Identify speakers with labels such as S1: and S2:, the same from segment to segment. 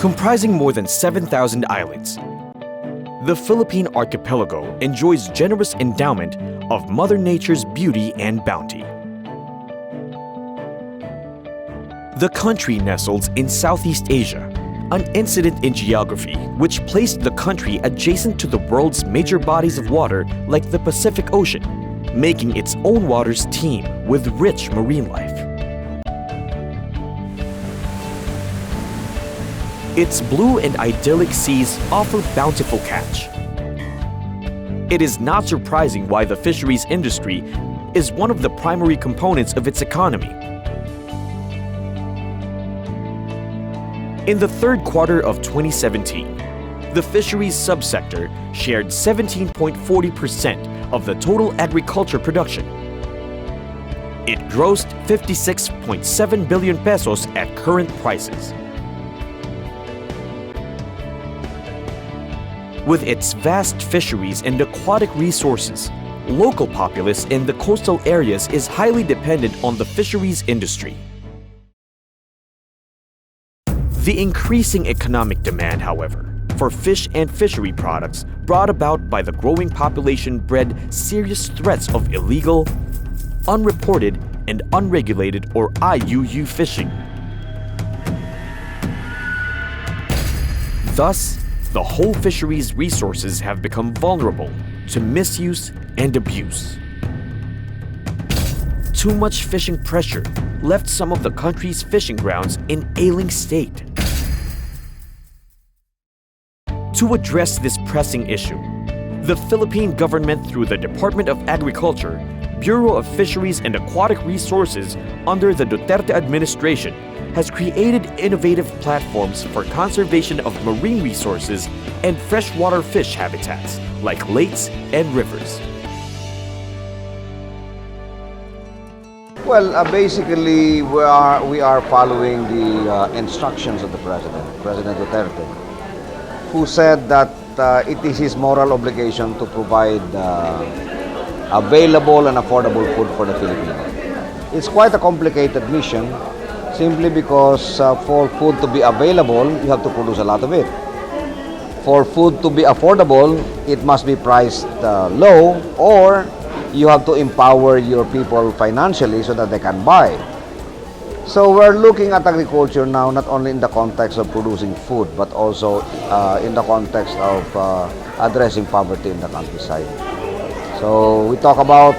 S1: Comprising more than 7,000 islands, the Philippine archipelago enjoys generous endowment of Mother Nature's beauty and bounty. The country nestles in Southeast Asia, an incident in geography which placed the country adjacent to the world's major bodies of water like the Pacific Ocean, making its own waters teem with rich marine life. Its blue and idyllic seas offer bountiful catch. It is not surprising why the fisheries industry is one of the primary components of its economy. In the third quarter of 2017, the fisheries subsector shared 17.40% of the total agriculture production. It grossed 56.7 billion pesos at current prices. With its vast fisheries and aquatic resources, local populace in the coastal areas is highly dependent on the fisheries industry. The increasing economic demand, however, for fish and fishery products brought about by the growing population bred serious threats of illegal, unreported, and unregulated or IUU fishing. Thus, the whole fisheries resources have become vulnerable to misuse and abuse. Too much fishing pressure left some of the country's fishing grounds in ailing state. To address this pressing issue, the Philippine government through the Department of Agriculture, Bureau of Fisheries and Aquatic Resources under the Duterte administration has created innovative platforms for conservation of marine resources and freshwater fish habitats like lakes and rivers.
S2: Well, basically, we are following the instructions of the President Duterte, who said that it is his moral obligation to provide available and affordable food for the Filipinos. It's quite a complicated mission, simply because for food to be available, you have to produce a lot of it. For food to be affordable, it must be priced low, or you have to empower your people financially so that they can buy. So we're looking at agriculture now not only in the context of producing food, but also in the context of addressing poverty in the countryside. So we talk about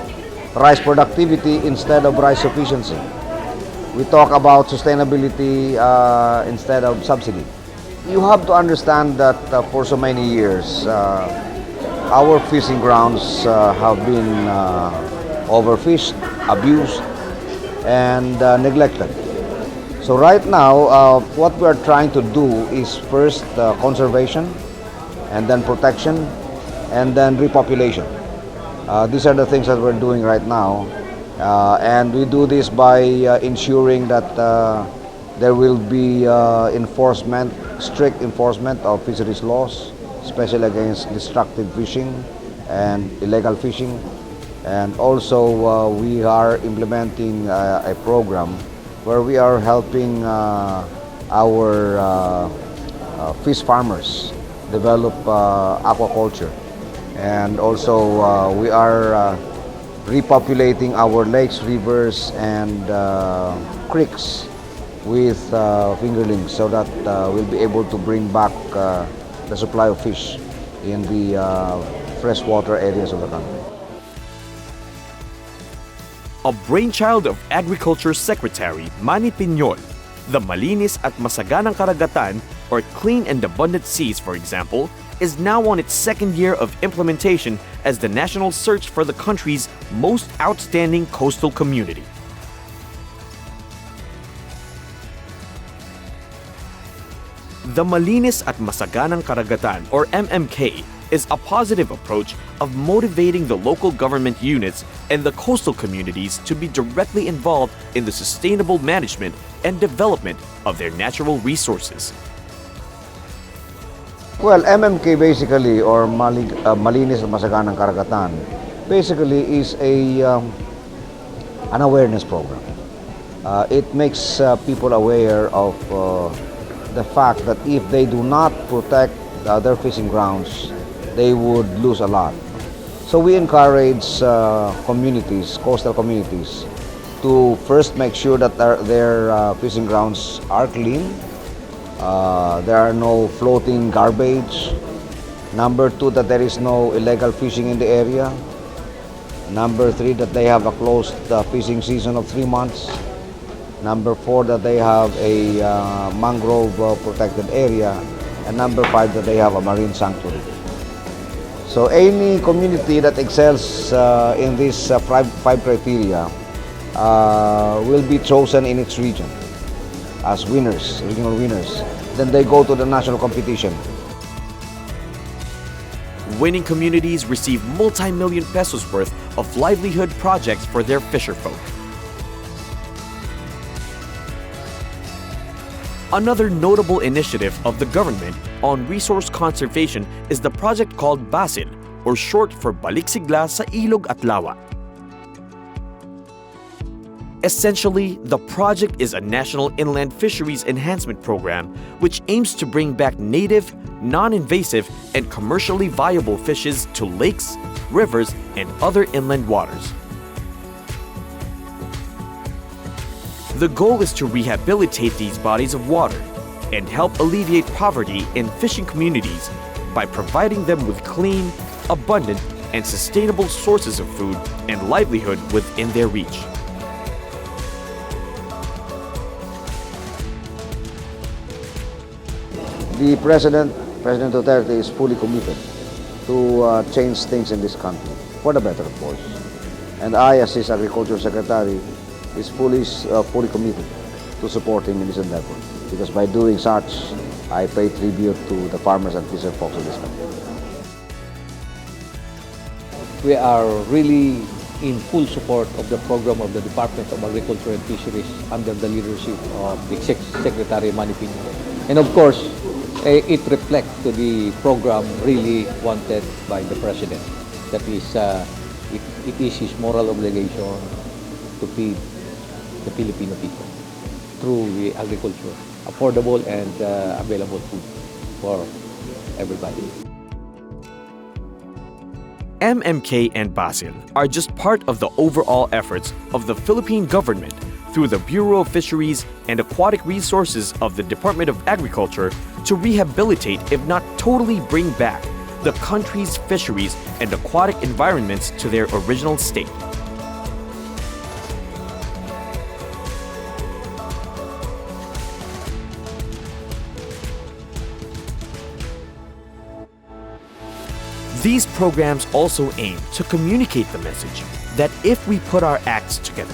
S2: rice productivity instead of rice sufficiency. We talk about sustainability instead of subsidy. You have to understand that for so many years, our fishing grounds have been overfished, abused, and neglected. So right now, what we are trying to do is first conservation, and then protection, and then repopulation. These are the things that we're doing right now. And we do this by ensuring that there will be strict enforcement of fisheries laws, especially against destructive fishing and illegal fishing. And also we are implementing a program where we are helping our fish farmers develop aquaculture. And also we are repopulating our lakes, rivers, and creeks with fingerlings so that we'll be able to bring back the supply of fish in the freshwater areas of the country.
S1: A brainchild of Agriculture Secretary Manny Piñol, the Malinis at Masaganang Karagatan, or Clean and Abundant Seas, for example, is now on its second year of implementation as the national search for the country's most outstanding coastal community. The Malinis at Masaganang Karagatan, or MMK, is a positive approach of motivating the local government units and the coastal communities to be directly involved in the sustainable management and development of their natural resources.
S2: Well, MMK basically, or Malinis at Masaganang Karagatan, basically is an awareness program. It makes people aware of the fact that if they do not protect their fishing grounds, they would lose a lot. So we encourage communities, coastal communities, to first make sure that their fishing grounds are clean. There are no floating garbage. Number 2, that there is no illegal fishing in the area. Number 3, that they have a closed fishing season of 3 months. Number 4, that they have a mangrove protected area. And number 5, that they have a marine sanctuary. So any community that excels in these 5 criteria will be chosen in its region as winners, regional winners. Then they go to the national competition.
S1: Winning communities receive multi-million pesos worth of livelihood projects for their fisherfolk. Another notable initiative of the government on resource conservation is the project called BASIL, or short for Baliksigla sa Ilog at Lawa. Essentially, the project is a national inland fisheries enhancement program which aims to bring back native, non-invasive, and commercially viable fishes to lakes, rivers, and other inland waters. The goal is to rehabilitate these bodies of water and help alleviate poverty in fishing communities by providing them with clean, abundant, and sustainable sources of food and livelihood within their reach.
S2: The President Duterte, is fully committed to change things in this country, for the better, of course. And I, as his Agriculture Secretary, is fully committed to support him in this endeavor. Because by doing such, I pay tribute to the farmers and fisher folks of this country.
S3: We are really in full support of the program of the Department of Agriculture and Fisheries under the leadership of the Secretary Manny Pino. And of course, it reflects to the program really wanted by the President. That is, it is his moral obligation to feed the Filipino people through the agriculture, affordable and available food for everybody.
S1: MMK and BASIL are just part of the overall efforts of the Philippine government through the Bureau of Fisheries and Aquatic Resources of the Department of Agriculture to rehabilitate, if not totally bring back, the country's fisheries and aquatic environments to their original state. These programs also aim to communicate the message that if we put our acts together,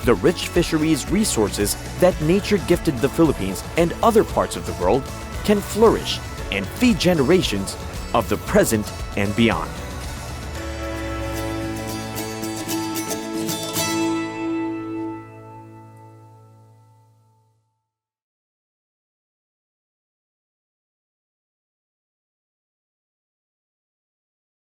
S1: the rich fisheries resources that nature gifted the Philippines and other parts of the world can flourish and feed generations of the present and beyond.